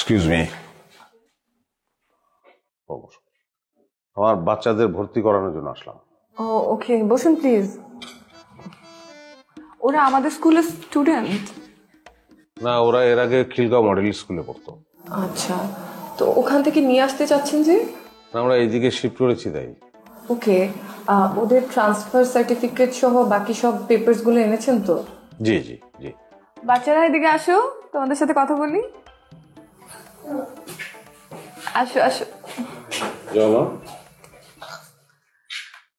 Excuse me, আমার বাচ্চাদের ভর্তি করানোর জন্য আসলাম। ও ওকে, বসুন প্লিজ। ওরা আমাদের স্কুলের স্টুডেন্ট? না, ওরা এর আগে খিলগাঁও মডেল স্কুলে পড়তো। আচ্ছা, তো ওখান থেকে নিয়ে আসতে চাচ্ছেন যে? আমরা এইদিকে শিফট করেছি তাই। ওকে, ওদের ট্রান্সফার সার্টিফিকেট সহ বাকি সব পেপারসগুলো এনেছেন তো? জি জি জি। বাচ্চারা এদিকে আসো, তোমাদের সাথে কথা বলি। আসো আসো।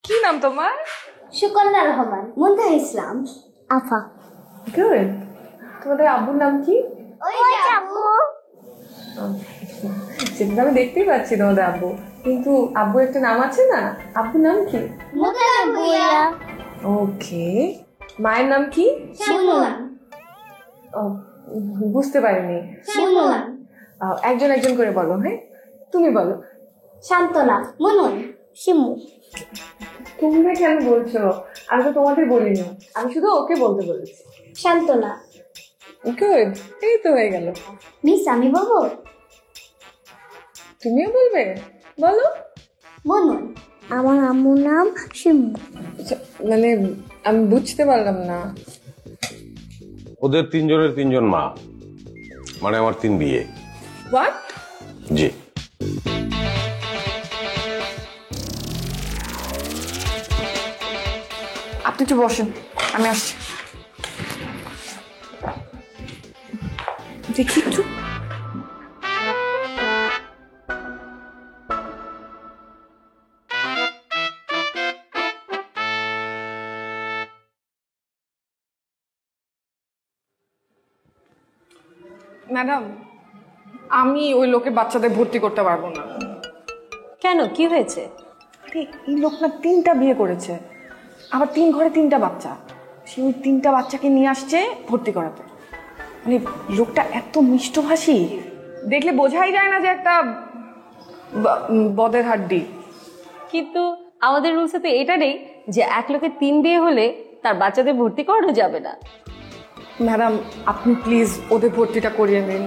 কি নাম তোমার? সুকন্যা রহমান। মুন্তাহা ইসলাম। আফা। গুড। তোমাদের আব্বুর নাম কি? ওই আব্বু। সেটা আমি দেখতেই পাচ্ছি তোমাদের আব্বু, কিন্তু আব্বুর একটা নাম আছে না? আব্বুর নাম কি? মুন্তাহা বুইয়া। ওকে, মায়ের নাম কি? শিমুলা। ও, বুঝতে পারিনি। শিমুলা। একজন একজন করে বলো। হ্যাঁ, তুমি বলো। শান্তনা। মুনুন। শিমু। তোমরা কেন বলছো? আমি তো তোমাদের বলিনি, আমি শুধু ওকে বলতে বলেছি। শান্তনা। গুড, এই তো হয়ে গেল। মিস আমি বলবো? তুমিও বলবে, বলো। মুনুন। আমার আম্মুর নাম শিমু। মানে আমি বুঝতে পারলাম না। ওদের তিনজনের তিনজন মা, মানে আমার 3 বিয়ে। হোয়াট? জি। আপনি একটু বসেন, আমি আসছি। দেখি একটু। ম্যাডাম, আমি ওই লোকের বাচ্চাদের ভর্তি করতে পারবো না। কেন, কি হয়েছে? আরে এই লোক না 3টা বিয়ে করেছে, আবার 3 ঘরে 3টা বাচ্চা। সে ওই 3টা বাচ্চাকে নিয়ে আসছে ভর্তি করাতে। মানে লোকটা এত মিষ্টভাষী, দেখলে বোঝাই যায় না যে একটা বদের হাড্ডি। কিন্তু আমাদের রুলসে তো এটা নেই যে এক লোকে 3 বিয়ে হলে তার বাচ্চাদের ভর্তি করানো যাবে না। ম্যাডাম, আপনি প্লিজ ওদের ভর্তিটা করিয়ে নিন,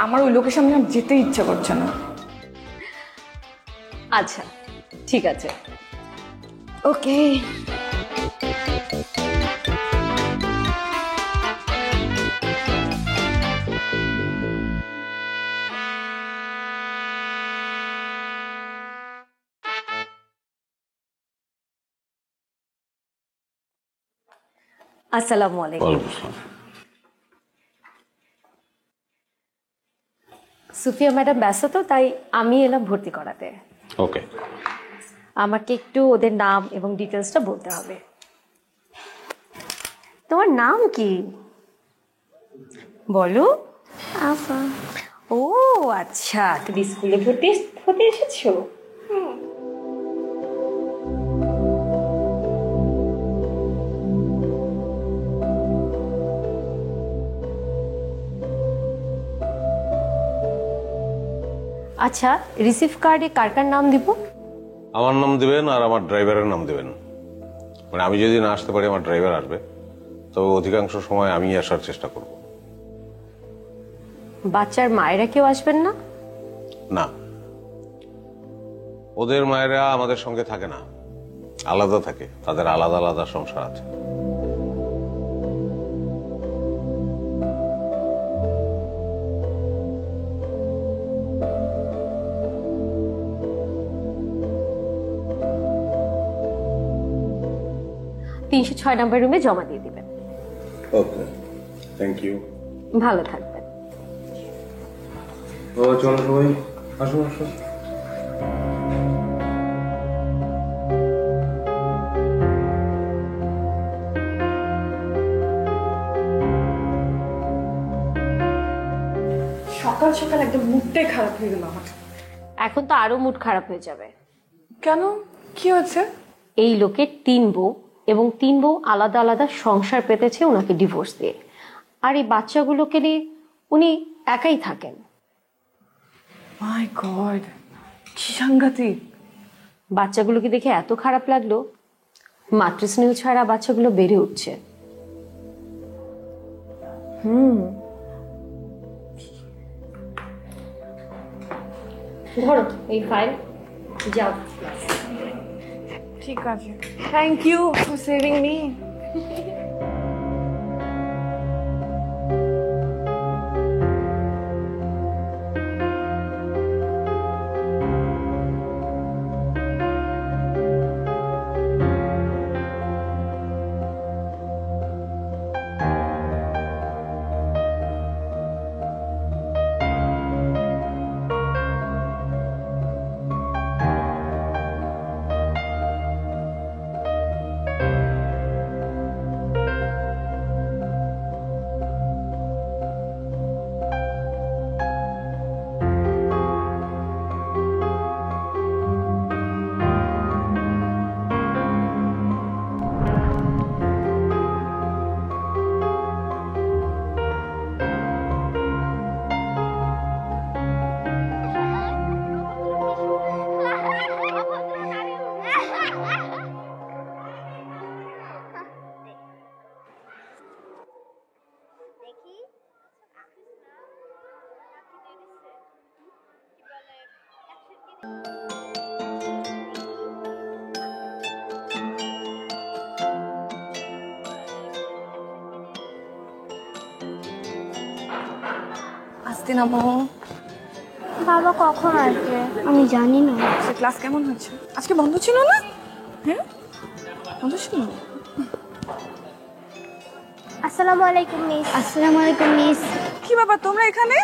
আমার ওই লোকের সামনে আর যেতে ইচ্ছা করছে না। আচ্ছা ঠিক আছে। ওকে। আসসালামু আলাইকুম। সুফিয়া ম্যাডাম ব্যস্ত তো, তাই আমি এলাম ভর্তি করাতে। ওকে। আমাকে একটু ওদের নাম এবং ডিটেলসটা বলতে হবে। তোমার নাম কি বলো? আফা। ও আচ্ছা, তুমি স্কুলে ভর্তি হতে এসেছো? আচ্ছা, রিসিভ কার্ডে কার কার নাম দিব? আমার নাম দিবেন আর আমার ড্রাইভারের নাম দিবেন। মানে আমি যদি না আসতে পারি, আমার ড্রাইভার আসবে, তবে অধিকাংশ সময় আমি আসার চেষ্টা করব। বাচ্চার মায়েরা কেউ আসবেন না? না, ওদের মায়েরা আমাদের সঙ্গে থাকে না, আলাদা থাকে, তাদের আলাদা আলাদা সংসার আছে। তিনশো 6 নম্বর রুমে জমা দিয়ে দিবেন। ওকে, থ্যাংক ইউ। ভালো থাকবেন। ও চলো সবাই, আসো আসো। সকাল সকাল একদম মুডটাই খারাপ হয়ে গেল আমার। এখন তো আরো মুড খারাপ হয়ে যাবে। কেন, কি হয়েছে? এই লোকের 3 বউ এবং 3 বউ আলাদা আলাদা সংসার পেতেছে ওনাকে ডিভোর্স দিয়ে, আর এই বাচ্চাগুলোকে নিয়ে উনি একাই থাকেন। মাই গড, কি সাংঘাতিক। বাচ্চাগুলোকে দেখে এত খারাপ লাগলো, মাতৃস্নেহ ছাড়া বাচ্চাগুলো বেড়ে উঠছে। ধরো এই ফাইল, যাও। ঠিক আছে, thank you for saving me. আসতে নামো। বাবা কখন আসবে আমি জানি না। ক্লাস কেমন হচ্ছে? আজকে বন্ধ ছিল না? হ্যাঁ, বন্ধ ছিল না। আসসালামু আলাইকুম মিস। আসসালামু আলাইকুম মিস। কি বাবা তোমরা এখানে?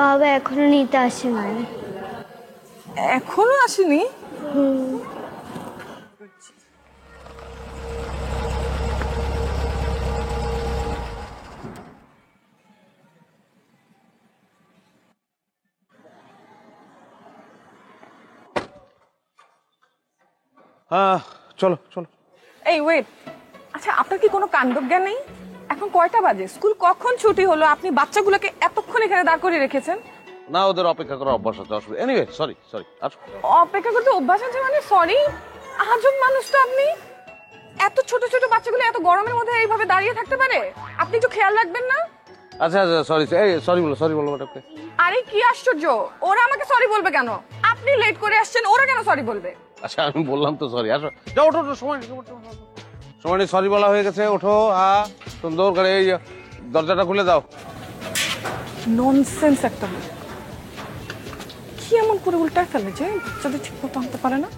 বাবা এখনো নিতে আসে নাই। এখনো আসেনি? হ্যাঁ, চলো চলো। এই ওয়েট, আচ্ছা আপনার কি কোনো কাণ্ডজ্ঞান নেই? এখন কয়টা বাজে? স্কুল কখন ছুটি হলো? আপনি বাচ্চাগুলোকে এতক্ষণ এখানে দাঁড় করিয়ে রেখেছেন। না, ওদের অপেক্ষা করার অভ্যাস আছে, অসুবিধা। Anyway, sorry sorry. আসো। অপেক্ষা করতে অভ্যাস আছে মানে? সরি, আজব মানুষ তো আপনি। এত ছোট ছোট বাচ্চাগুলো এত গরমের মধ্যে এইভাবে দাঁড়িয়ে থাকতে পারে? আপনি একটু খেয়াল রাখবেন না? আচ্ছা আচ্ছা, সরি। এই সরি বলো ম্যাডামকে। আরে কি আশ্চর্য, ওরা আমাকে সরি বলবে কেন? আপনি লেট করে আসছেন, ওরা কেন সরি বলবে? আচ্ছা, আমি বললাম তো সরি। আসো, যাও, ওঠো ওঠো, সময় নেই, সরি বলা হয়ে গেছে। ওঠো। হ্যাঁ, সুন্দর করে এই দরজাটা খুলে দাও। ননসেন্স একটা লোক। কি এমন করে উল্টায় ফেলে যে বাচ্চাদের ঠিক মতো আনতে পারে না?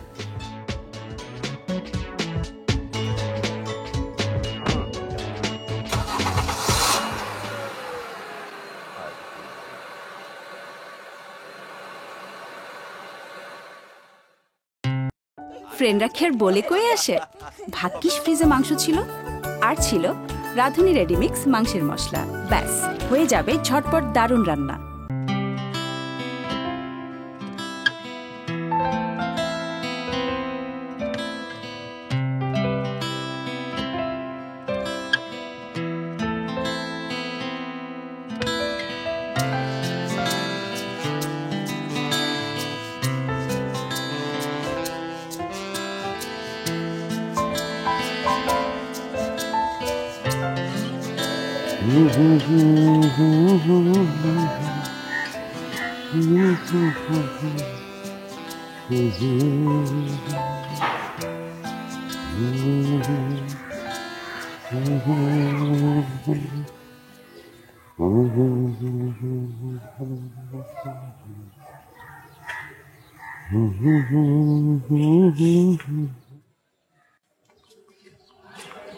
ফ্রেন্ডরা খের বলে কয়ে আসে। ভাগ্যিস ফ্রিজে মাংস ছিল, আর ছিল রাঁধুনি রেডিমিক্স মাংসের মশলা। ব্যাস হয়ে যাবে ঝটপট দারুণ রান্না।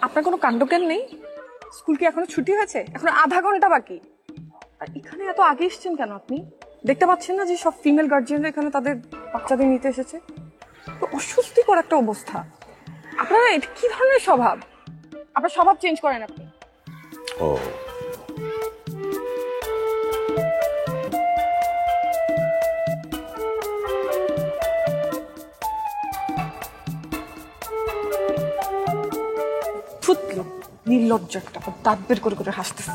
আপনার কোনো কাণ্ডজ্ঞান নেই? স্কুল কি এখনো ছুটি হয়েছে? এখনো আধা ঘন্টা বাকি। আর এখানে এত আগে এসেছেন কেন আপনি? দেখতে পাচ্ছেন না যে সব ফিমেল গার্জিয়ানরা এখানে তাদের বাচ্চাদের নিতে এসেছে? তো অস্বস্তিকর একটা অবস্থা। আপনারা এটা কি ধরনের স্বভাব? আপনার স্বভাব চেঞ্জ করেন আপনি। ও, ফুটলো নির্লজ্জ একটা, দাঁত বের করে করে হাসতেছে।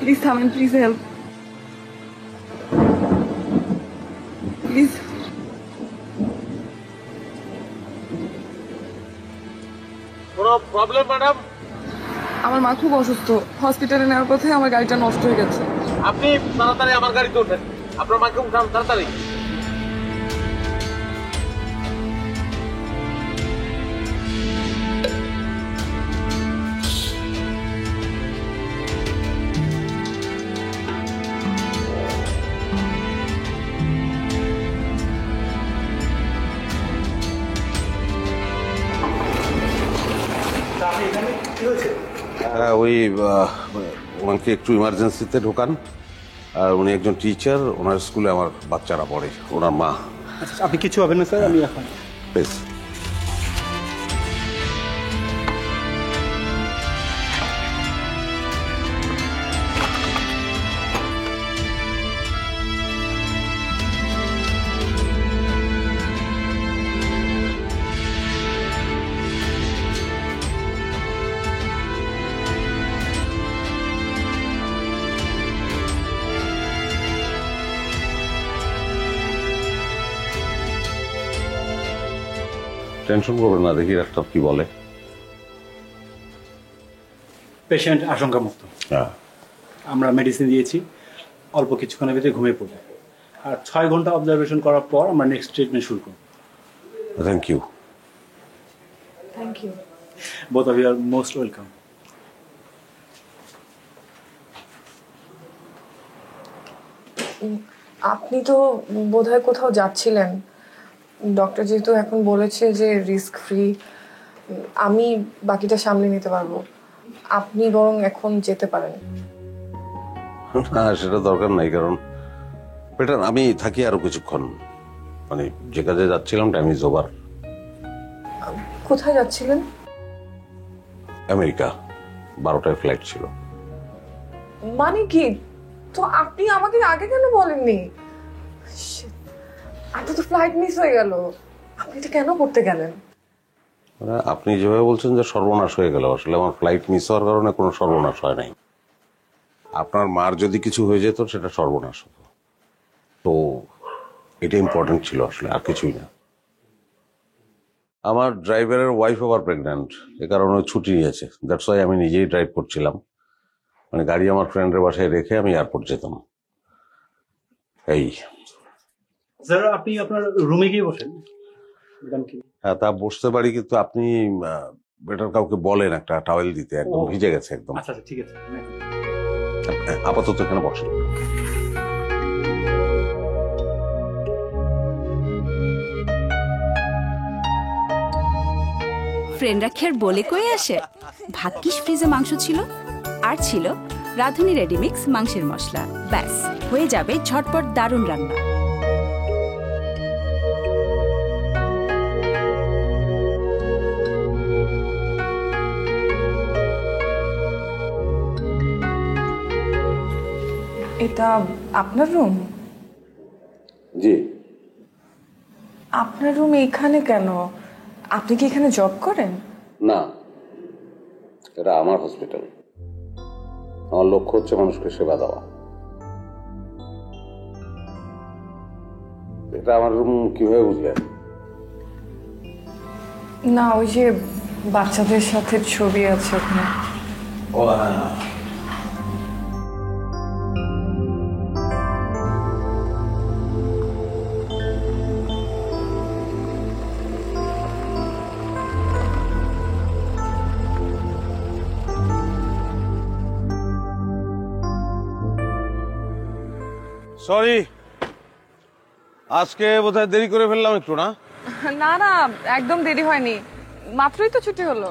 প্লিজ থামেন, প্লিজ হেল্প, প্লিজ। কোনো প্রবলেম ম্যাডাম? আমার মা খুব অসুস্থ, হসপিটালে নেওয়ার পথে আমার গাড়িটা নষ্ট হয়ে গেছে। আপনি তাড়াতাড়ি আমার গাড়িতে ওঠেন, আপনার মাকে উঠান তাড়াতাড়ি। ওই ওনাকে একটু ইমার্জেন্সিতে ঢোকান। আর উনি একজন টিচার, ওনার স্কুলে আমার বাচ্চারা পড়ে, ওনার মা। আচ্ছা, আপনি কিছু হবেন না স্যার, আমি এখন প্লিজ। টেনশন করবেন না, দেখি ডাক্তার কি বলে। পেশেন্ট আশঙ্কামুক্ত। হ্যাঁ, আমরা মেডিসিন দিয়েছি, অল্প কিছুক্ষণের ভিতরে ঘুমিয়ে পড়বে। আর 6 ঘন্টা অবজারভেশন করার পর আমরা নেক্সট ট্রিটমেন্ট শুরু করব। Thank you. Thank you. Both of you are most welcome. আপনি তো বোধহয় কোথাও যাচ্ছিলেন, ডক্টর যেহেতু এখন বলেছে যে রিস্ক ফ্রি, আমি বাকিটা সামলে নিতে পারবো, আপনি বরং এখন যেতে পারেন। না, সেটা দরকার নাই, কারণ বেটার আমি থাকি আরো কিছুক্ষণ। মানে যে কাজে যাচ্ছিলাম টাইম ইজ ওভার। কোথায় যাচ্ছিলেন? আমেরিকা, 12টায় ফ্লাইট ছিল। মানে কি? তো আপনি আমাকে আগে কেন বলেননি? Shit, আপনার তো ফ্লাইট মিস হয়ে গেল, আপনি এটা কেন করতে গেলেন? মানে আপনি যেভাবে বলছেন যে সর্বনাশ হয়ে গেল, আসলে আমার ফ্লাইট মিস হওয়ার কারণে কোনো সর্বনাশ হয় নাই। আপনার মার যদি কিছু হয়ে যেত সেটা সর্বনাশ হতো। তো এটা ইম্পর্টেন্ট ছিল আসলে, আর কিছুই না। আমার ড্রাইভারের ওয়াইফ আবার প্রেগন্যান্ট, এ কারণে ছুটি নিয়েছে। দ্যাটস ওয়াই আমি নিজেই ড্রাইভ করছিলাম। মানে গাড়ি আমার ফ্রেন্ডের বাসায় রেখে আমি এয়ারপোর্ট যেতাম। এই স্যার, আপনি আপনার রুমে গিয়ে বসেন। ম্যাডাম কি? হ্যাঁ, তা বসতে পারি, কিন্তু আপনি বেটার কাউকে বলেন একটা টাওয়েল দিতে, একদম ভিজে গেছে একদম। আচ্ছা আচ্ছা, ঠিক আছে। আপাতত এখানে বসেন। ফ্রেন্ডরা কি আর বলে কয়ে আসে? ভাগ্যিস ফ্রিজে মাংস ছিল, আর ছিল রাঁধুনি রেডিমিক্স মাংসের মশলা। ব্যাস, হয়ে যাবে ঝটপট দারুণ রান্না। এটা আপনার রুম? জি। আপনার রুম এখানে কেন? আপনি কি এখানে জব করেন? না, এটা আমার হসপিটাল। আমার লক্ষ্য হচ্ছে মানুষকে সেবা দেওয়া। এটা আমার রুম কিভাবে বুঝলেন? না, ওই যে বাচ্চাদের সাথে ছবি আছে ওখানে। ও হ্যাঁ। সরি, আজকে বোধহয় দেরি করে ফেললাম একটু। না না না, একদম দেরি হয়নি, মাত্রই তো ছুটি হলো।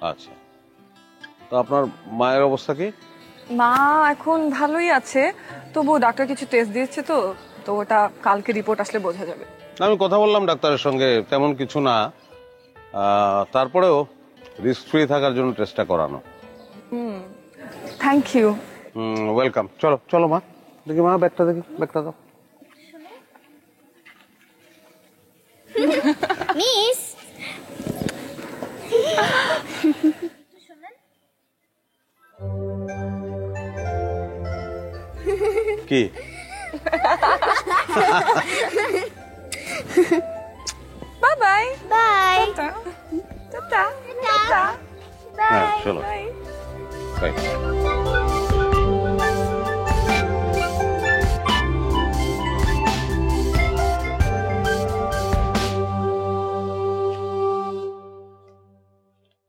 আচ্ছা, তো আপনার মায়ের অবস্থা কি? মা এখন ভালোই আছে, তবু ডাক্তার কিছু টেস্ট দিয়েছে, তো তো ওটা কালকে রিপোর্ট আসলে বোঝা যাবে। আমি কথা বললাম ডাক্তারের সঙ্গে, তেমন কিছু না। তারপরেও রিস্ক ফ্রি থাকার জন্য চেষ্টা করানো। Thank you. ওয়েলকাম। চলো চলো মা, দেখি মা, ব্যাগটা দেখি, ব্যাগটা দাও। মিস কি bye bye bye tata tata হ্যাঁ চলো বাই।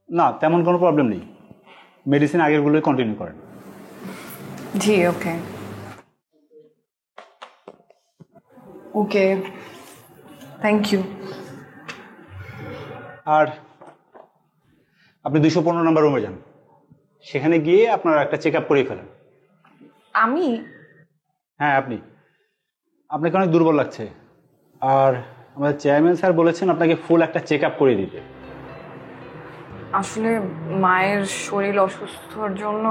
না, তেমন কোনো প্রবলেম নেই। মেডিসিন আগেরগুলোই কন্টিনিউ করেন। জি ওকে ওকে থ্যাংক ইউ। আর আপনি 215 নম্বর রুমে যান, সেখানে গিয়ে আপনার একটা চেক আপ করিয়ে ফেলেন। আমি হ্যাঁ আপনি, আপনাকে অনেক দুর্বল লাগছে। আর আমাদের চেয়ারম্যান স্যার বলেছেন আপনাকে ফুল একটা চেক আপ করিয়ে দিতে। আসলে মায়ের শরীর অসুস্থর জন্য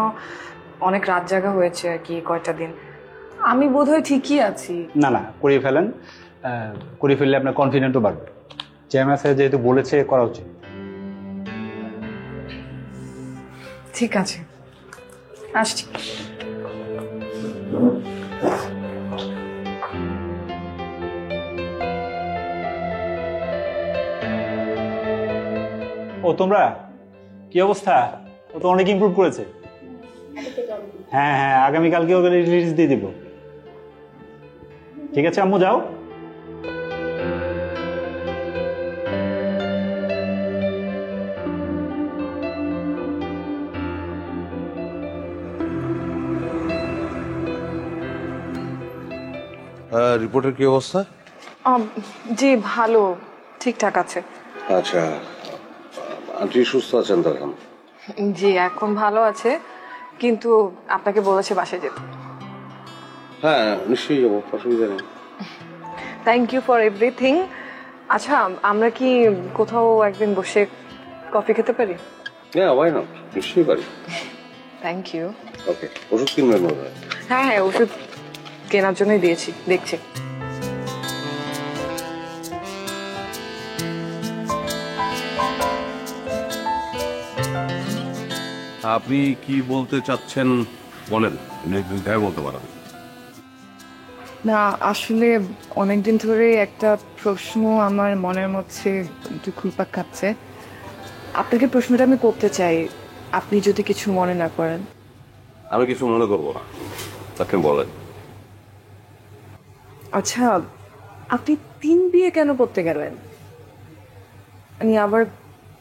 অনেক রাত জাগা হয়েছে আর কি কয়টা দিন। আমি বোধহয় ঠিকই আছি। না না, করিয়ে ফেলেন। করিয়ে ফেললে আপনার কনফিডেন্টও বাড়বে। চেয়ারম্যান স্যার যেহেতু বলেছে, করা উচিত। ঠিক আছে আসছি। ও তোমরা, কি অবস্থা? ও তো অনেক ইমপ্রুভ করেছে। হ্যাঁ হ্যাঁ, আগামীকালকে ওকে রিলিজ দিয়ে দিব। ঠিক আছে আম্মু, যাও। রিপোর্টের কি অবস্থা? জি ভালো, ঠিকঠাক আছে। আচ্ছা, আন্টি সুস্থ আছেন তো এখন? জি এখন ভালো আছে, কিন্তু আপনাকে বলেছে বাসায় যেতে। হ্যাঁ নিশ্চয়ই যাবো, অসুবিধা নেই। Thank you for everything. আচ্ছা আমরা কি কোথাও একদিন বসে কফি খেতে পারি? হ্যাঁ ওয়াই নট, নিশ্চয়ই পারি। Thank you. ওকে, ওষুধ কিনবেন মনে হয়? হ্যাঁ হ্যাঁ ওষুধ কেনার জন্যই দিয়েছি, দেখছি। আপনি কি বলতে চাচ্ছেন বলেন, নির্দ্বিধায় বলতে পারেন। না আসলে অনেকদিন ধরে একটা প্রশ্ন আমার মনের মধ্যে একটু ঘুরপাক খাচ্ছে। আপনাকে প্রশ্নটা আমি করতে চাই, আপনি যদি কিছু মনে না করেন। আমি কিছু মনে করবো না, তাকে বলেন। আচ্ছা আপনি 3 বিয়ে কেন করতে গেলেন? মানে আবার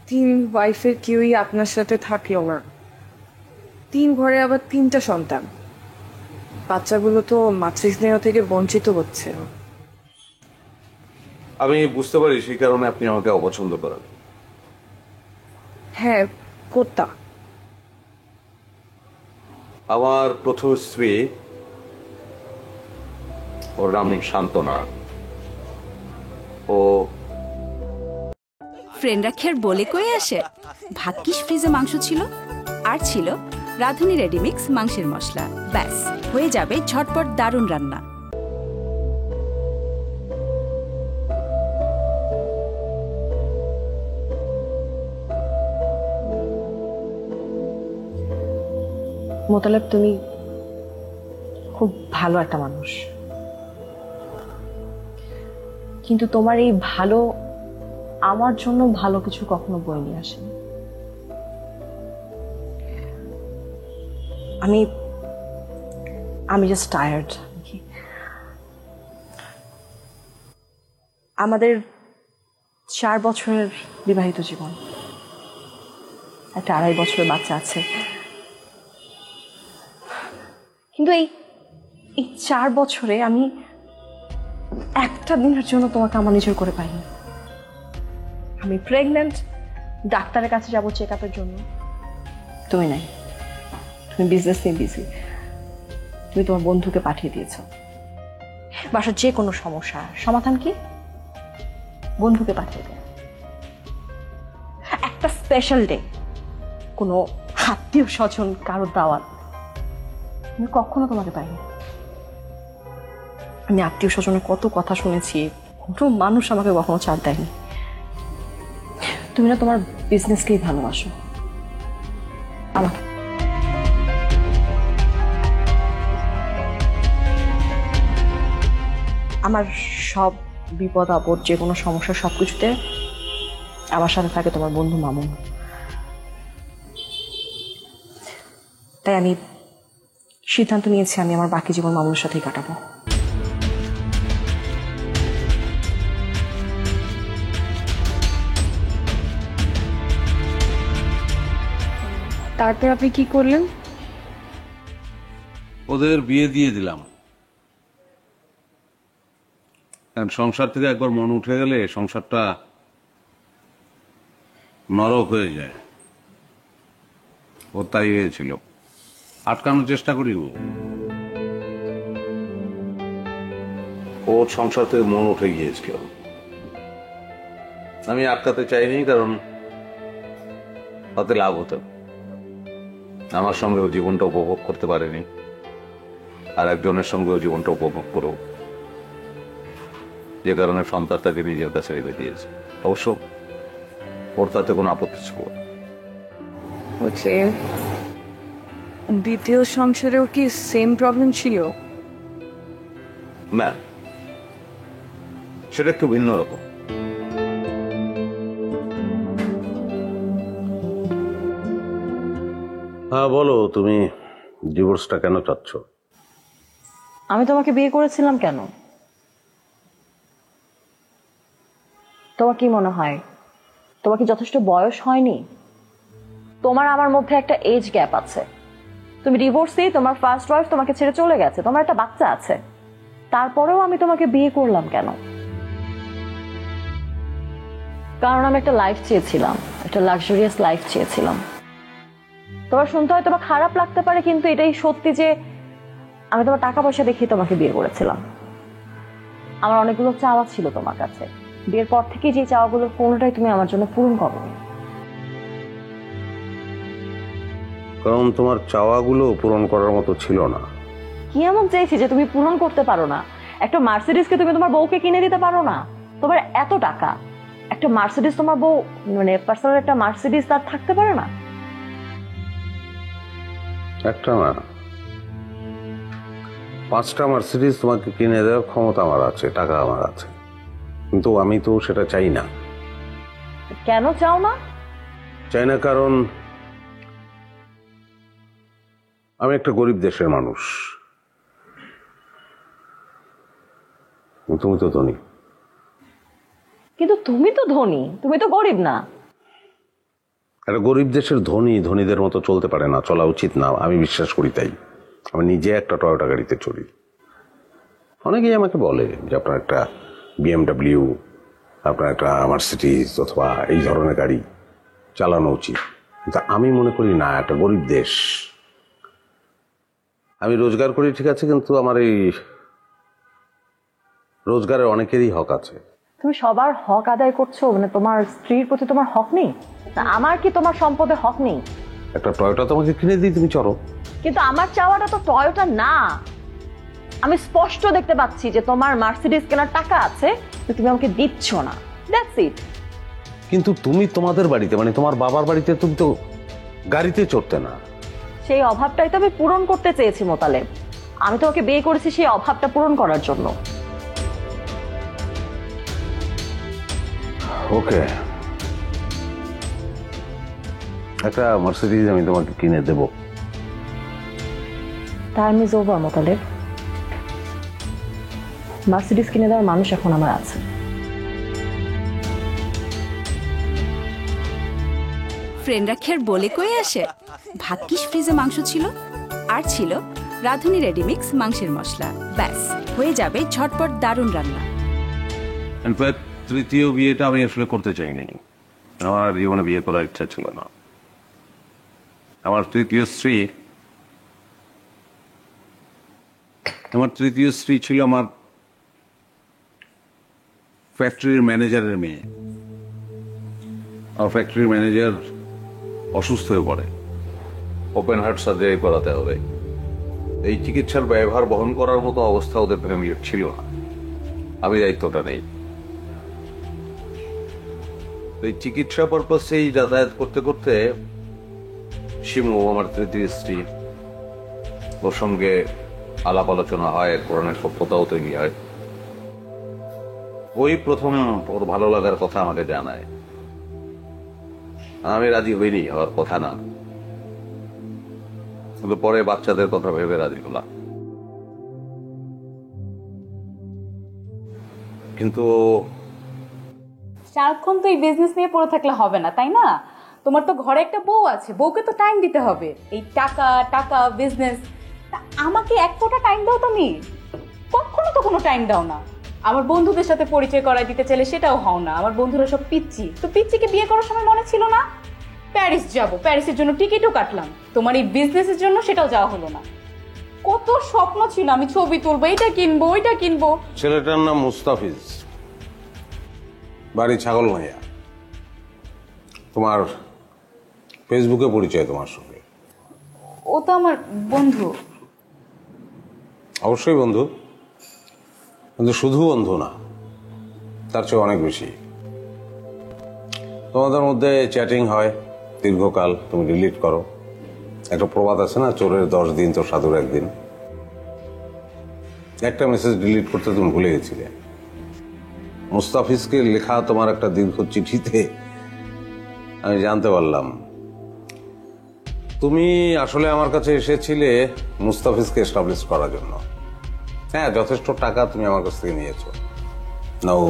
3 ওয়াইফের কেউই আপনার সাথে থাকলো না, 3 ঘরে আবার 3টা সন্তান। বাচ্চাগুলো তো মাতৃস্নেহ থেকে বঞ্চিত হচ্ছে। আমি বুঝতে পারি সেই কারণে আপনি আমাকে অপছন্দ করেন। হ্যাঁ করতাম। আমার প্রথম স্ত্রী, ওর নাম শান্তনা। ও ফ্রেন্ডরা খের বলে কয়ে আসে। ভাগ্যিস ফ্রিজে মাংস ছিল, আর ছিল রাঁধুনি রেডিমিক্স মাংসের মশলা। ব্যাস হয়ে যাবে ঝটপট দারুণ রান্না। মোতালেব, তুমি খুব ভালো একটা মানুষ, কিন্তু তোমার এই ভালো আমার জন্য ভালো কিছু কখনো বয়ে নিয়ে আসেনি। আমি জাস্ট টায়ার্ড। আমাদের 4 বছরের বিবাহিত জীবন, একটা 2.5 বছরের বাচ্চা আছে, কিন্তু এই 4 বছরে আমি একটা দিনের জন্য তোমাকে আমার নিজের করে পাইনি। আমি প্রেগন্যান্ট, ডাক্তারের কাছে যাবো চেক আপের জন্য, তুমি নাই, তুমি বিজনেস নিয়ে বিজি। তুমি তোমার বন্ধুকে পাঠিয়ে দিয়েছো। বাসার যে কোনো সমস্যা সমাধান কি? বন্ধুকে পাঠিয়ে দেয়। একটা স্পেশাল ডে, কোনো আত্মীয় স্বজন কারো দাওয়াত, আমি কখনো তোমাকে পাইনি। আমি আত্মীয় স্বজনের কত কথা শুনেছি, কোনো মানুষ আমাকে কখনো ছাড় দেয়নি। তুমি না তোমার বিজনেসকেই ভালোবাসো, আমাকে আমার সব বিপদ আপদ যে কোনো সমস্যা সব কিছুতে আমার সাথে থাকে তোমার বন্ধু মামুন। তাই আমি সিদ্ধান্ত নিয়েছি আমি আমার বাকি জীবন মামুনের সাথেই কাটাবো। তারপর আপনি কি করলেন? ওদের বিয়ে দিয়ে দিলাম। কারণ সংসার থেকে একবার মন উঠে গেলে সংসারটা নরক হয়ে যায়। ও তাই হয়েছিল, আটকানোর চেষ্টা করি। ওর সংসার থেকে মন উঠে গিয়েছিল, আমি আটকাতে চাইনি, কারণ তাতে লাভ হতো। আমার সঙ্গে ও জীবনটা উপভোগ করতে পারেনি, আর একজনের সঙ্গে ও জীবনটা উপভোগ করো, যে কারণে সন্তানটাকে নিজের কাছে রেখে দিয়েছে। অবশ্য ওর তাতে কোনো আপত্তি ছিল না। দ্বিতীয় সংসারেও কি সেম প্রবলেম ছিল? না, সেটা একটু ভিন্ন রকম। হ্যাঁ বলো, তুমি ডিভোর্সটা কেন চাচ্ছ? আমি তোমাকে বিয়ে করেছিলাম কেন? তোমার কি মনে হয় তোমার কি যথেষ্ট বয়স হয়নি? তোমার আমার মধ্যে একটা এজ গ্যাপ আছে। তুমি ডিভোর্সি, তোমার ফার্স্ট ওয়াইফ তোমাকে ছেড়ে চলে গেছে, তোমার একটা বাচ্চা আছে, তারপরেও আমি তোমাকে বিয়ে করলাম কেন? কারণ আমি একটা লাইফ চেয়েছিলাম, একটা লাক্সারিয়াস লাইফ চেয়েছিলাম। তোমার শুনতে হয় তোমার খারাপ লাগতে পারে, কিন্তু এটাই সত্যি যে আমি তোমার টাকা পয়সা দেখিয়ে তোমাকে বিয়ে করেছিলাম। আমার অনেকগুলো চাওয়া ছিল তোমার কাছে, বিয়ের পর থেকে যে চাওয়াগুলোর কোনোটাই তুমি আমার জন্য পূরণ করোনি। কারণ তোমার চাওয়াগুলো পূরণ করার মতো ছিল না। কি এমন চেয়েছি যে তুমি পূরণ করতে পারো না? একটা মার্সিডিজকে তুমি তোমার বউকে কিনে দিতে পারো না? তোমার এত টাকা, একটা মার্সিডিজ তোমার বউ, মানে পার্সোনাল একটা মার্সিডিজ তার থাকতে পারে না? একটা না, 5টা মার্সিডিজ তোমাকে কিনে দেওয়ার ক্ষমতা আমার আছে, টাকা আমার আছে, কিন্তু আমি তো সেটা চাই না। কেন চাও না? চাই না কারণ আমি একটা গরিব দেশের মানুষ, তুমি তো ধনী। কিন্তু তুমি তো ধনী, তুমি তো গরিব না। একটা গরিব দেশের ধনী ধনীদের মতো চলতে পারে না, চলা উচিত না, আমি বিশ্বাস করি। তাই আমি নিজে একটা টয়োটা গাড়িতে চড়ি। অনেকেই আমাকে বলে যে আপনার একটা BMW, আপনার একটা মার্সিডিজ অথবা এই ধরনের গাড়ি চালানো উচিত, কিন্তু আমি মনে করি না। একটা গরিব দেশ, আমি রোজগার করি ঠিক আছে, কিন্তু আমার এই রোজগারের অনেকেরই হক আছে। তুমি সবার হক আদায় করছো, মানে তোমার স্ত্রীর প্রতি তোমার হক নেই? না, আমার কি তোমার সম্পদে হক নেই? একটা টয়োটা তোমাকে কিনে দিই, তুমি চড়ো। কিন্তু আমার চাওয়াটা তো টয়োটা না। আমি স্পষ্ট দেখতে পাচ্ছি যে তোমার মার্সিডিজ কেনার টাকা আছে, কিন্তু তুমি আমাকে দিচ্ছ না। That's it. কিন্তু তুমি তোমাদের বাড়িতে, মানে তোমার বাবার বাড়িতে তুমি তো গাড়িতে চড়তে না। সেই অভাবটাই তো আমি পূরণ করতে চেয়েছি মোতালেব। আমি তোমাকে বিয়ে করেছি সেই অভাবটা পূরণ করার জন্য। ওকে, একটা মার্সিডিজ আমি তোমাকে কিনে দেব। Time is over Motaleb. Mercedes কিনে দেওয়ার মানুষ এখন আমার আছে। ফ্রেন্ডরা খের বলে কয়ে আসে, ভাগ্যিস ফ্রিজে মাংস ছিল, আর ছিল রাঁধুনি রেডিমিক্স মাংসের মশলা। ব্যাস, হয়ে যাবে ঝটপট দারুণ রান্না। তৃতীয় বিয়েটা আমি আসলে করতে চাইনি, আমার জীবনে বিয়ে করার ইচ্ছা ছিল না। আমার তৃতীয় স্ত্রী ছিল আমার ফ্যাক্টরির ম্যানেজারের মেয়ে। আমার ফ্যাক্টরির ম্যানেজার অসুস্থ হয়ে পড়ে, ওপেন হার্ট সার্জারি করাতে হবে। এই চিকিৎসার ব্যয়ভার বহন করার মতো অবস্থা ওদের ফ্যামিলির ছিল না, আমি দায়িত্বটা নেই। এই চিকিৎসা পারপাসেই যাতায়াত করতে করতে শিমু, আমার তৃতীয় স্ত্রী, ওর সঙ্গে আলাপ আলোচনা হয়, কোরআনের সভ্যতাও তৈরি হয়। ওই প্রথম ওর ভালো লাগার কথা আমাকে জানায়। আমি রাজি হইনি, হওয়ার কথা না, কিন্তু পরে বাচ্চাদের কথা ভেবে রাজি হলাম। কিন্তু সারাক্ষণ তো এই বিজনেস নিয়ে পড়ে থাকলে হবে না, তাই না? তোমার তো ঘরে একটা বউ আছে, বউকে তো টাইম দিতে হবে। এই টাকা টাকা বিজনেস, আমাকে এক ফোঁটা টাইম দাও তুমি? কখনো তো কোনো টাইম দাও না। আমার বন্ধুদের সাথে পরিচয় করাই দিতে চাইলে সেটাও হও না। আমার বন্ধুরা সব পিচ্ছি, তো পিচ্ছিকে বিয়ে করার সময় মনে ছিল না প্যারিস যাব, প্যারিসের জন্য টিকিটও কাটলাম, তোমার এই বিজনেসের জন্য সেটাও যাওয়া হলো না। কত স্বপ্ন ছিল, আমি ছবি তুলবো, এটা কিনবো, ওইটা কিনবো। ছেলেটার নাম মুস্তাফিজ, বাড়ি ছাগলনাইয়া। তোমার ফেসবুকে পরিচয় তোমার সঙ্গে। ও তো আমার বন্ধু। অবশ্যই বন্ধু, কিন্তু শুধু বন্ধু না, তার চেয়ে অনেক বেশি। তোমাদের মধ্যে চ্যাটিং হয় দীর্ঘকাল, তুমি ডিলিট করো। একটা প্রবাদ আছে না, চোরের 10 দিন তো সাধুর 1 দিন। একটা মেসেজ ডিলিট করতে তুমি ভুলে গেছিলে। মুস্তাফিজকে লেখা তোমার একটা দীর্ঘ চিঠিতে আমি জানতে পারলাম তুমি আসলে আমার কাছে এসেছিলে মুস্তাফিজকে এস্টাবলিশ করার জন্য। হ্যাঁ, যথেষ্ট টাকা তুমি আমার কাছ থেকে নিয়েছো। নাও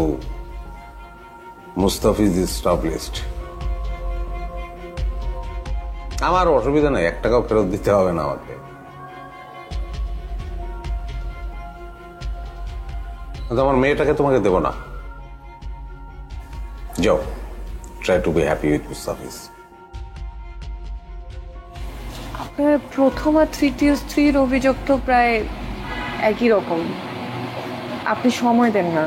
মুস্তাফিজ ইজ এস্টাবলিশড। আমার অসুবিধা নেই, 1 টাকাও ফেরত দিতে হবে না আমাকে। কিন্তু আমার মেয়েটাকে তোমাকে দেব না। যাও, try to be happy with Mustafiz. আপনার প্রথম আর তৃতীয় স্ত্রীর অভিযোগ তো প্রায় একই রকম। আপনি সময় দেন না।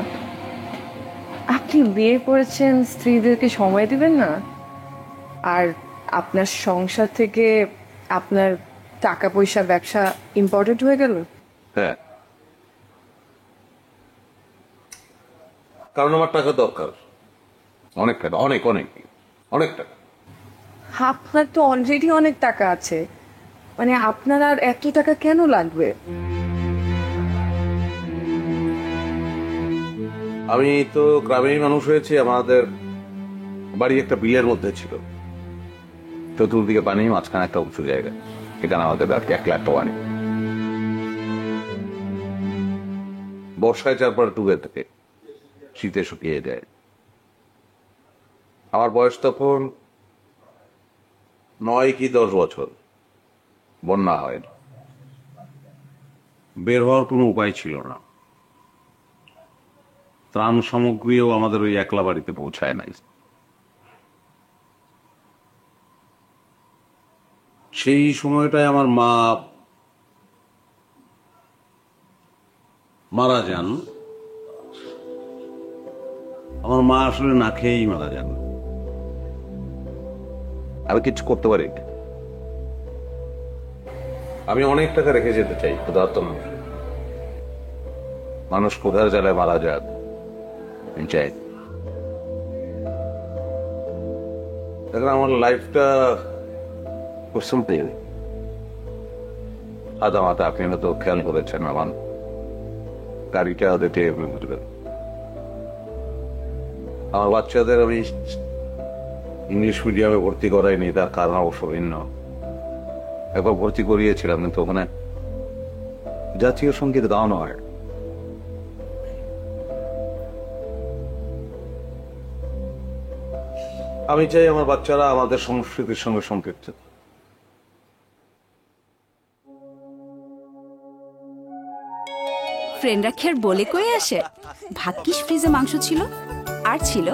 আপনি বিয়ে করেছেন, স্ত্রীদেরকে সময় দিবেন না? আর আপনার সংসার থেকে আপনার টাকা পয়সা ব্যবসা ইম্পর্টেন্ট হয়ে গেল। হ্যাঁ, কারণ আমার টাকা দরকার, অনেক টাকা, অনেক অনেক অনেক টাকা। আপনার তো অলরেডি অনেক টাকা আছে, মানে আপনার আর এত টাকা কেন লাগবে? আমি তো গ্রামেই মানুষ হয়েছি, আমাদের বাড়ি একটা বিলের মধ্যে ছিল, চতুর্দিকে পানি, মাঝখানে একটা উঁচু জায়গা। এখানে আমাদের আর কি 1 লাখ পানি। বর্ষায় 4 ডুবে থাকে, শীতে শুকিয়ে যায়। আমার বয়স তখন 9 কি 10 বছর। বন্যা হয় না, বের হওয়ার কোনো উপায় ছিল না। ত্রাণ সামগ্রীও আমাদের ওই একলা বাড়িতে পৌঁছায় নাই। সেই সময়টায় আমার মা মারা যান। আমার মা আসলে না খেয়েই মারা যান। আমি কিছু করতে পারি না। আমি অনেক টাকা রেখে যেতে চাই, ক্ষুধার্ত মানুষ। মানুষ ক্ষুধার জ্বালায় মারা যাক, আমি চাই। দেখেন, আমার লাইফটা খুব সিম্পল। আদামাতা আপনি হয়তো খেয়াল করেছেন, আমার গাড়িটা দেখে বুঝবেন। আমার বাচ্চাদের আমি ইংলিশ মিডিয়ামে ভর্তি করাইনি, তার কারণ অবশ্য ভিন্ন। একবার ভর্তি করিয়েছিলাম, কিন্তু ওখানে জাতীয় সঙ্গীত গাওয়ানো হয়। আমি চাই আমার বাচ্চারা আমাদের সংস্কৃতির সঙ্গে সম্পৃক্ত। ফ্রেন্ডরা খের বলে কয়ে আসে, ভাগ্যিস ফ্রিজে মাংস ছিল, আর ছিল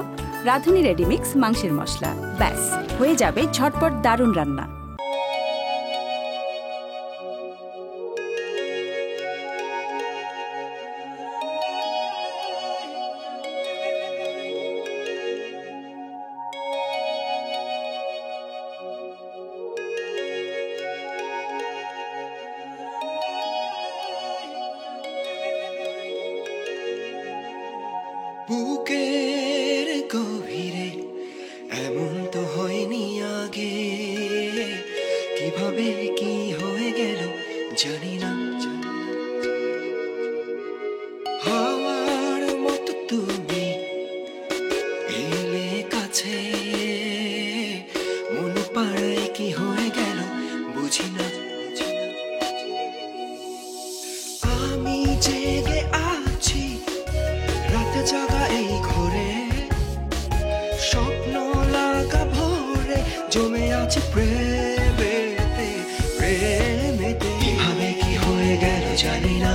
রাঁধুনি রেডিমিক্স মাংসের মশলা। ব্যাস, হয়ে যাবে ঝটপট দারুণ রান্না। বুকের গভীরে এমন তো হয়নি আগে, কিভাবে কি হয়ে গেল জানি না। হাওয়ার মতো তুমি জেগে আছি রাতে জাগা এই ঘরে স্বপ্ন লাগা ভরে জমে আছে প্রেমেতে প্রেমেতে কিভাবে কি হয়ে গেল জানি না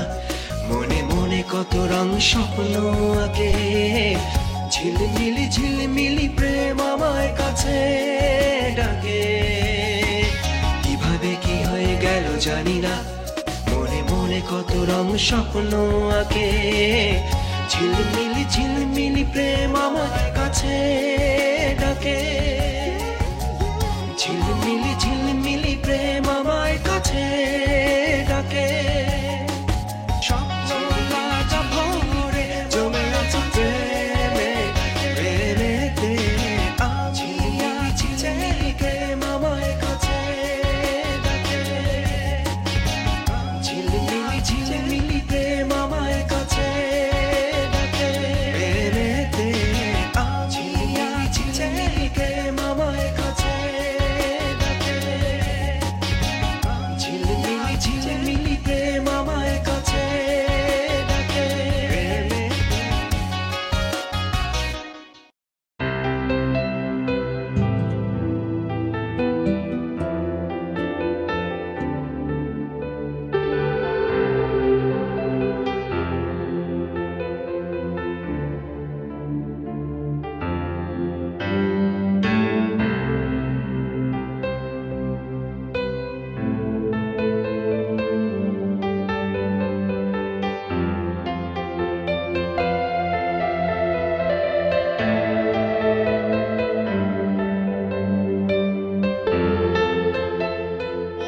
মনে মনে কত রং স্বপ্ন আঁকে ঝিলমিলি ঝিলমিলি প্রেম আমার কাছে ডাকে কিভাবে কি হয়ে গেল জানি না মনে মনে কত রং স্বপ্ন আঁকে ঝিলমিলি ঝিলমিলি প্রেম আমার কাছে ডাকে ঝিলমিলি ঝিলমিলি প্রেম আমার কাছে ডাকে স্বপ্ন লাগা ভরে জমে আছে প্রেমে প্রেমেতে আমি আছি প্রেম আমার কাছে ডাকে ঝিলমিলি ঝিলমিলি প্রেম আমার কাছে ডাকে প্রেমেতে আমি আছি প্রেম আমার কাছে ডাকে ঝিলমিলি ঝিলমিলি প্রেম আমার কাছে ডাকে প্রেমেতে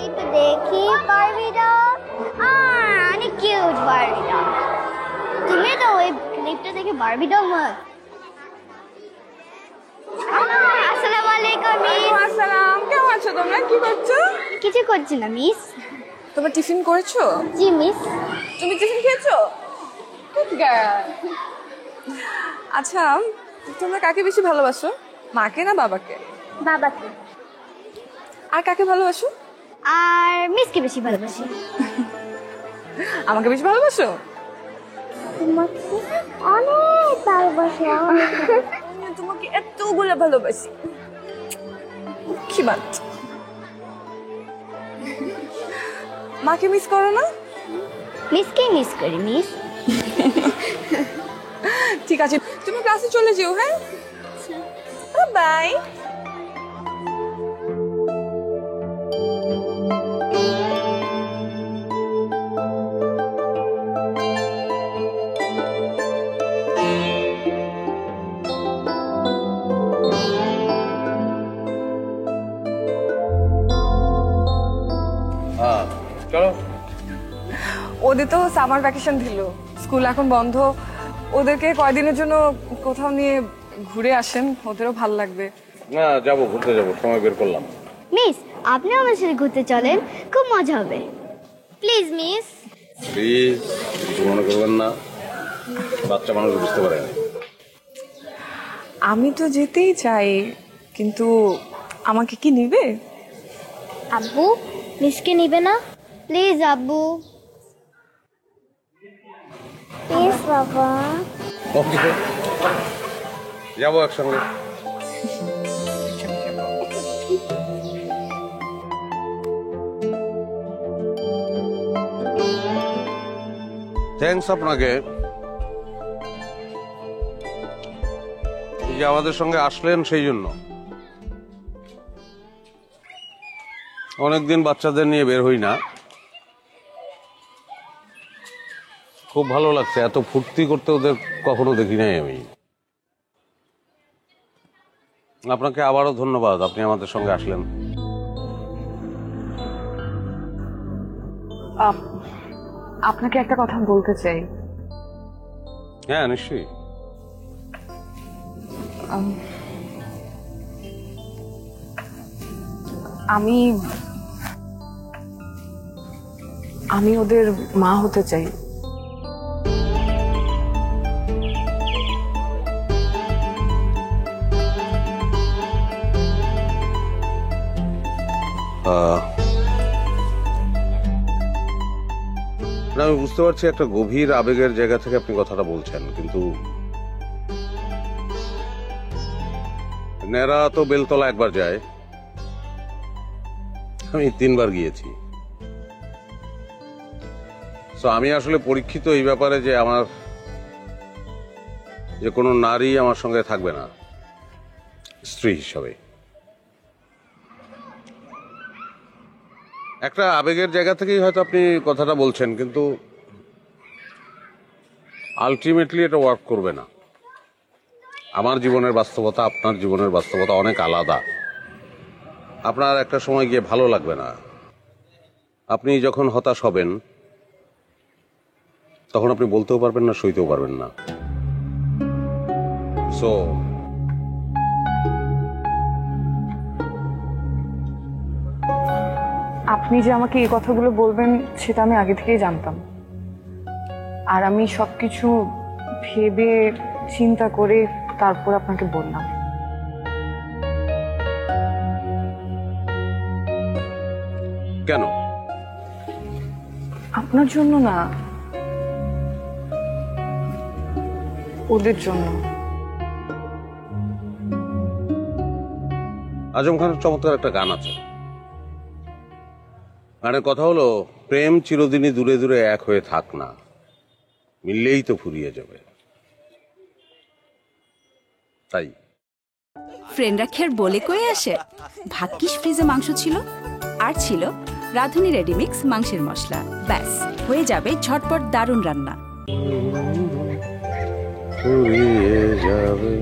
একটু দেখি বারবি ডল অনেক কিউট বারবি ডল তুমি তো ওই ক্লিপটা দেখে বারবি ডল মত আসসালামু আলাইকুম মিস আসসালাম, কেমন আছো তোমরা? কি করছো? কিছু করছি না মিস তোমরা টিফিন করেছো? জি মিস তুমি টিফিন খেয়েছো? Good girl. আচ্ছা, তোমরা কাকে বেশি ভালোবাসো, মাকে না বাবাকে? বাবাকে আর কাকে ভালোবাসো? আর মিসকে বেশি ভালোবাসি আমাকে বেশি ভালোবাসো? তোমাকে অনেক ভালোবাসি আমি তোমাকে এতগুলো ভালোবাসি। কি বাত, মাকে মিস করো না? মিসকে মিস করি মিস ঠিক আছে, তুমি ক্লাসে চলে যেও। হ্যাঁ, বাই। চলো। ওদের তো সামার ভ্যাকেশন দিল, স্কুল এখন বন্ধ। ওদেরকে কয়দিনের জন্য কোথাও নিয়ে ঘুরে আসেন, ওদেরও ভাল লাগবে। না, যাবো, ঘুরতে যাবো, সময় বের করলাম। মিস আপনি আমার সাথে ঘুরতে চলেন, খুব মজা হবে প্লিজ মিস প্লিজ কিছু মনে করবেন না, বাচ্চা মানুষ বুঝতে পারে না। আমি তো যেতেই চাই, কিন্তু আমাকে কি নিবে? আব্বু মিসকে নিবে না প্লিজ আব্বু প্লিজ বাবা ওকে, যাবো একসঙ্গে। থ্যাঙ্কস আপনাকে, এই যে আমাদের সঙ্গে আসলেন সেই জন্য। অনেকদিন বাচ্চাদের নিয়ে বের হই না, খুব ভালো লাগছে। এত ফুর্তি করতে ওদের কখনো দেখি নাই আমি। আপনাকে আবারও ধন্যবাদ, আপনি আমাদের সঙ্গে আসলেন। আপনাকে একটা কথা বলতে চাই। হ্যাঁ, নিশ্চয়ই। আমি আমি ওদের মা হতে চাই। না, আমি বুঝতে পারছি একটা গভীর আবেগের জায়গা থেকে আপনি কথাটা বলছেন, কিন্তু নেরা তো বেলতলা একবার যায়, আমি 3 বার গিয়েছি। তো আমি আসলে পরীক্ষিত এই ব্যাপারে যে আমার যে কোনো নারী আমার সঙ্গে থাকবে না স্ত্রী হিসাবে। একটা আবেগের জায়গা থেকেই হয়তো আপনি কথাটা বলছেন, কিন্তু আলটিমেটলি এটা ওয়ার্ক করবে না। আমার জীবনের বাস্তবতা আপনার জীবনের বাস্তবতা অনেক আলাদা। আপনার একটা সময় গিয়ে ভালো লাগবে না, আপনি যখন হতাশ হবেন তখন আপনি বলতেও পারবেন না, সইতেও পারবেন না। সো আপনি যে আমাকে এই কথাগুলো বলবেন সেটা আমি আগে থেকেই জানতাম, আর আমি সবকিছু ভেবে চিন্তা করে তারপর আপনাকে বললাম। কেন? আপনার জন্য না, ওদের জন্য। আজম খানের চমৎকার একটা গান আছে, গানের কথা হলো, প্রেম চিরদিনই দূরে দূরে এক হয়ে থাক না, মিললেই তো ফুরিয়ে যাবে। তাই ফ্রেন্ডরা খের বলে কয়ে আসে, ভাগ্যিস ফ্রিজে মাংস ছিল, আর ছিল রাঁধুনি রেডিমিক্স মাংসের মশলা। ব্যাস, হয়ে যাবে ঝটপট দারুণ রান্না। ফুরিয়ে যাবে।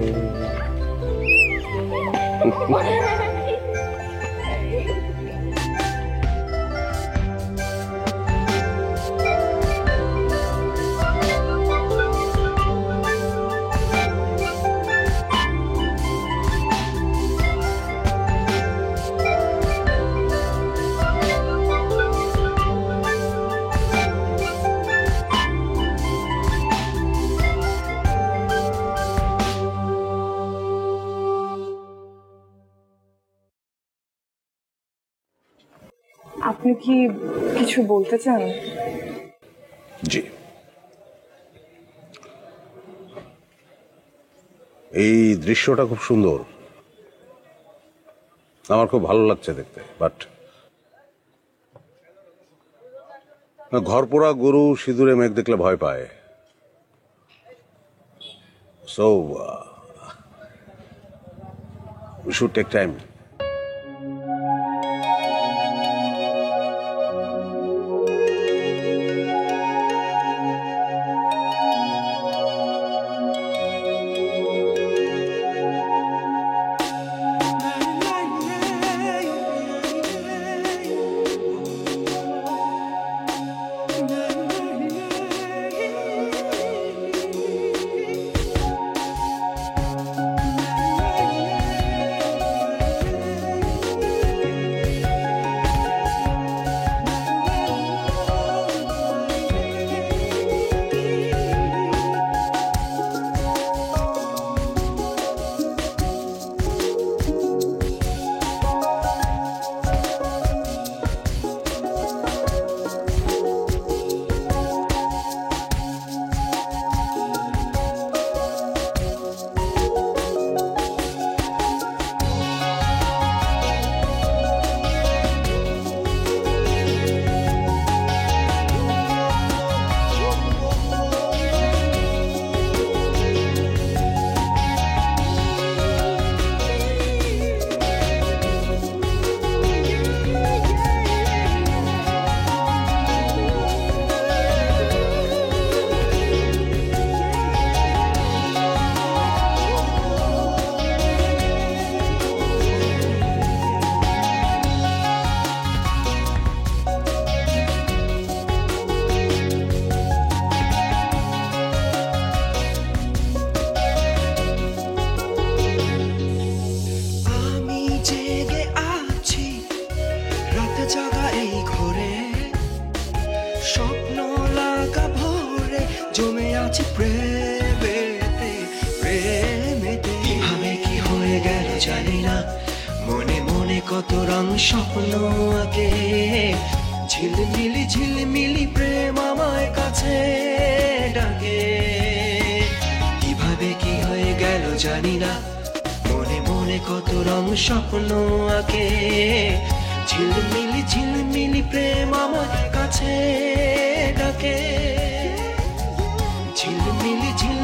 আপনি কি কিছু বলতে চান? জি, এই দৃশ্যটা খুব সুন্দর, আমার খুব ভালো লাগছে দেখতে, বাট ঘরপোড়া গরু সিঁদুরে মেঘ দেখলে ভয় পায়। So we should take time. আছে প্রেমেতে প্রেমেতে কিভাবে কি হয়ে গেল জানি না মনে মনে কত রং স্বপ্ন আঁকে ঝিলমিলি ঝিলমিলি প্রেম আমায় কাছে ডাকে কিভাবে কি হয়ে গেল জানি না মনে মনে কত রং স্বপ্ন আঁকে ঝিলমিলি ঝিলমিলি প্রেম আমার কাছে ডাকে ঝিলমিলি ঝিল